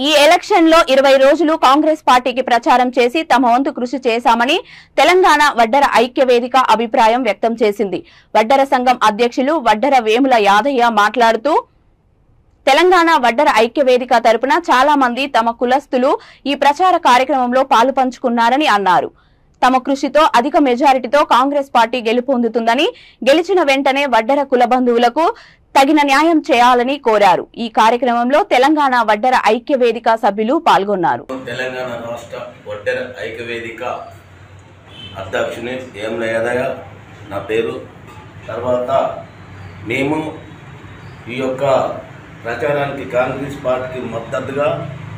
ఈ ఎలక్షన్ లో 20 రోజులు కాంగ్రెస్ పార్టీకి ప్రచారం చేసి తమ వంతు కృషి చేశామని తెలంగాణ వడ్డెర ఐక్య వేదిక అభిప్రాయం వ్యక్తం చేసింది. వడ్డెర సంఘం అధ్యక్షులు వడ్డెర వేముల యాదయ్య మాట్లాడుతూ తెలంగాణ వడ్డెర ఐక్య వేదిక తరపున చాలా మంది తమ కులస్తులు ఈ ప్రచార కార్యక్రమంలో పాలుపంచుకున్నారని అన్నారు. తమ కృషితో అధిక మెజారిటీతో కాంగ్రెస్ పార్టీ గెలుపొందుతుందని, గెలిచిన వెంటనే వడ్డెర కుల బంధువులకు తగిన న్యాయం చేయాలని కోరారు. ఈ కార్యక్రమంలో తెలంగాణ వడ్డెర ఐక్య వేదిక సభ్యులు పాల్గొన్నారు. తెలంగాణ రాష్ట్ర వడ్డెర ఐక్య వేదిక అధ్యక్షుని వేముల యాదయ్య నా పేరు. తర్వాత మేము ఈ యొక్క ప్రచారానికి కాంగ్రెస్ పార్టీకి మద్దతుగా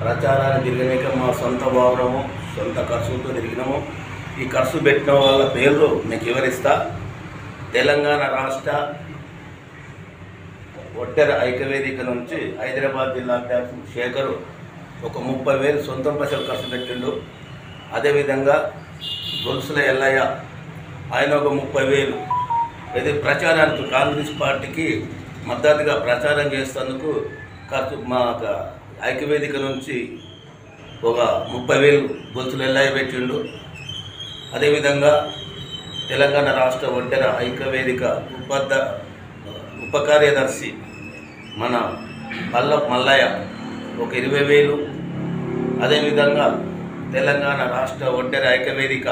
ప్రచారాన్ని తిరిగినాక మా సొంత భావనము సొంత ఖర్చులతో తిరిగినాము. ఈ ఖర్చు పెట్టిన వాళ్ళ పేర్లు మీకు వివరిస్తా. తెలంగాణ రాష్ట్ర వడ్డెర ఐక్య వేదిక నుంచి హైదరాబాద్ జిల్లా అధ్యక్షుడు శేఖరు ఒక 30,000 సొంతం పైసలు ఖర్చు పెట్టిండు. అదేవిధంగా గొలుసుల ఎల్లయ్య ఆయన ఒక 30,000 ఇది ప్రచారానికి కాంగ్రెస్ పార్టీకి మద్దతుగా ప్రచారం చేసేందుకు ఖర్చు మా ఐక్య వేదిక నుంచి ఒక 30,000 గొలుసుల ఎల్లయ్య పెట్టిండు. అదేవిధంగా తెలంగాణ రాష్ట్ర వడ్డెర ఐక్య వేదిక ఉప కార్యదర్శి మన పల్లపు మల్లయ్య ఒక 20,000. అదేవిధంగా తెలంగాణ రాష్ట్ర వడ్డెర ఐక్య వేదిక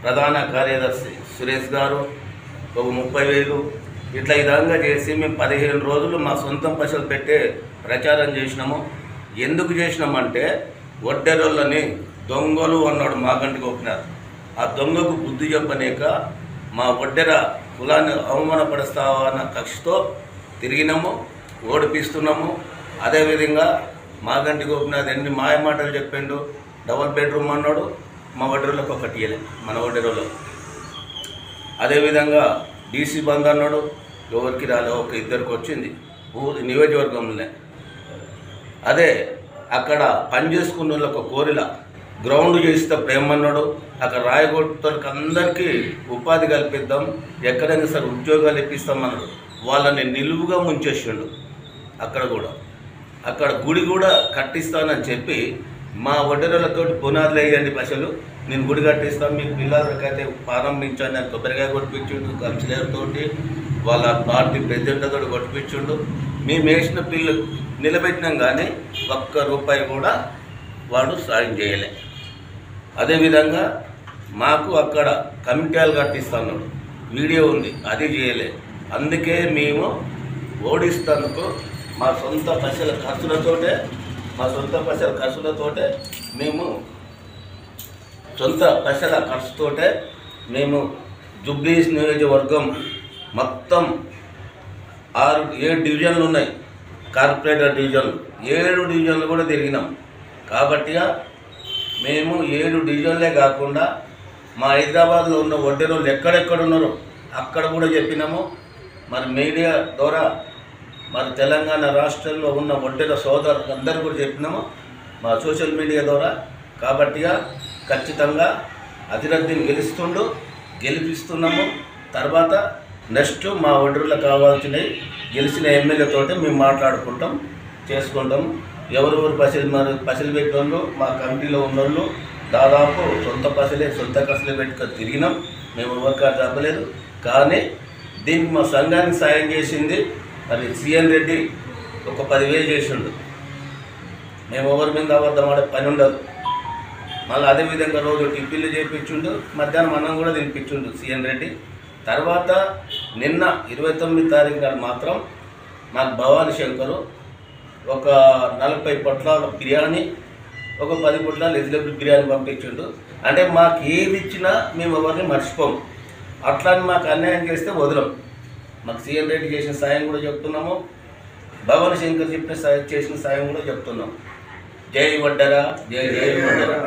ప్రధాన కార్యదర్శి సురేష్ గారు ఒక 30,000. ఇట్లా ఈ విధంగా చేసి మేము 15 రోజులు మా సొంతం పైసలు పెట్టే ప్రచారం చేసినాము. ఎందుకు చేసినామంటే వడ్డెరోళ్ళని దొంగలు అన్నాడు మాగంటి గోపినాథ్. ఆ దొంగకు బుద్ధి చెప్పనేక మా వడ్డెర కులాన్ని అవమానపరుస్తావన్న కక్షతో తిరిగినాము, ఓడిపిస్తున్నాము. అదేవిధంగా మాగంటి గోపినాథ్ ఎన్ని మాయమాటలు చెప్పిండు. డబుల్ బెడ్రూమ్ అన్నాడు, మా వడ్డెరోళ్ళకి ఒకటి ఇయ్యలే మన వడ్డెరోళ్ళు. అదేవిధంగా డీసీ బంద్ అన్నాడు, ఎవరికి రాలే, ఒక ఇద్దరికి వచ్చింది నియోజకవర్గంలోనే. అదే అక్కడ పని చేసుకున్న వాళ్ళకి ఒక కోరిల గ్రౌండ్ చేస్తే ప్రేమన్నాడు. అక్కడ రాయగొట్టడానికి అందరికీ ఉపాధి కల్పిద్దాం, ఎక్కడైనా సరే ఉద్యోగాలు ఇప్పిస్తామన్నాడు. వాళ్ళని నిలువుగా ముంచేసిండు. అక్కడ కూడా అక్కడ గుడి కూడా కట్టిస్తానని చెప్పి మా వడ్డెరోళ్ళతో పునాదులు వేయండి పైసలు, నేను గుడి కట్టిస్తాను, మీకు పిల్లలకైతే ప్రారంభించాను అని కొబ్బరికాయ కొట్టిపించుండు. కౌన్సిలర్తోటి వాళ్ళ పార్టీ ప్రెసిడెంట్తో కొట్టిపించుండు. మేము వేసిన పిల్లలు నిలబెట్టినాం కానీ ఒక్క రూపాయి కూడా వాడు సాయం చేయలే. అదేవిధంగా మాకు అక్కడ కమిటీలు కట్టిస్తున్నాడు, వీడియో ఉంది, అది చేయలే. అందుకే మేము ఓడిస్తానుకో మా సొంత పైసల ఖర్చులతోటే మేము సొంత పైసల ఖర్చుతోటే మేము జూబ్లీహిల్స్ నియోజకవర్గం మొత్తం 6-7 డివిజన్లు ఉన్నాయి. కార్పొరేటర్ డివిజన్లు 7 డివిజన్లు కూడా తిరిగినాం. కాబట్టిగా మేము 7 డివిజన్లే కాకుండా మా హైదరాబాద్లో ఉన్న వడ్డెరోళ్ళు ఎక్కడెక్కడ ఉన్నారో అక్కడ కూడా చెప్పినాము. మరి మీడియా ద్వారా మరి తెలంగాణ రాష్ట్రంలో ఉన్న వడ్డెర సోదరులకు అందరూ కూడా చెప్పినాము మా సోషల్ మీడియా ద్వారా. కాబట్టిగా ఖచ్చితంగా అధిరథ్యం గెలిపిస్తున్నాము. తర్వాత నెక్స్ట్ మా వడ్డెరులకు కావాల్సినవి గెలిచిన ఎమ్మెల్యేతోటి మేము మాట్లాడుకుంటాం, చేసుకుంటాం. ఎవరెవరు పైసలు పెట్టినోళ్ళు మా కమిటీలో ఉన్నోళ్ళు దాదాపు సొంత ఖర్చులే పెట్టుకొని తిరిగినాం. మేము ఎవరికారు చెప్పలేదు. కానీ దీనికి మా సంఘానికి సాయం చేసింది మరి సిఎన్ రెడ్డి ఒక 10,000 చేసిండు. మేము ఎవరి మీద అబద్ధం ఆడే పని ఉండదు. మళ్ళీ అదేవిధంగా రోజు టిఫిన్లు చేయించుండు, మధ్యాహ్నం అన్నం కూడా తినిపించుండు సిఎన్ రెడ్డి. తర్వాత నిన్న 29 తారీఖు నాడు మాత్రం మాకు భవానీ శంకరు ఒక 40 పొట్లాల బిర్యానీ, ఒక 10 పొట్లాల వెజిటబుల్ బిర్యానీ పంపించిండు. అంటే మాకు ఏది ఇచ్చినా మేము ఎవరిని మర్చిపోము. అట్లా మాకు అన్యాయం చేస్తే వదలం. మాకు సిఎన్ రెడ్డి చేసిన సాయం కూడా చెప్తున్నాము, భవానీ శంకర్ చేసిన సాయం కూడా చెప్తున్నాము. జై వడ్డెర, జై వడ్డెర.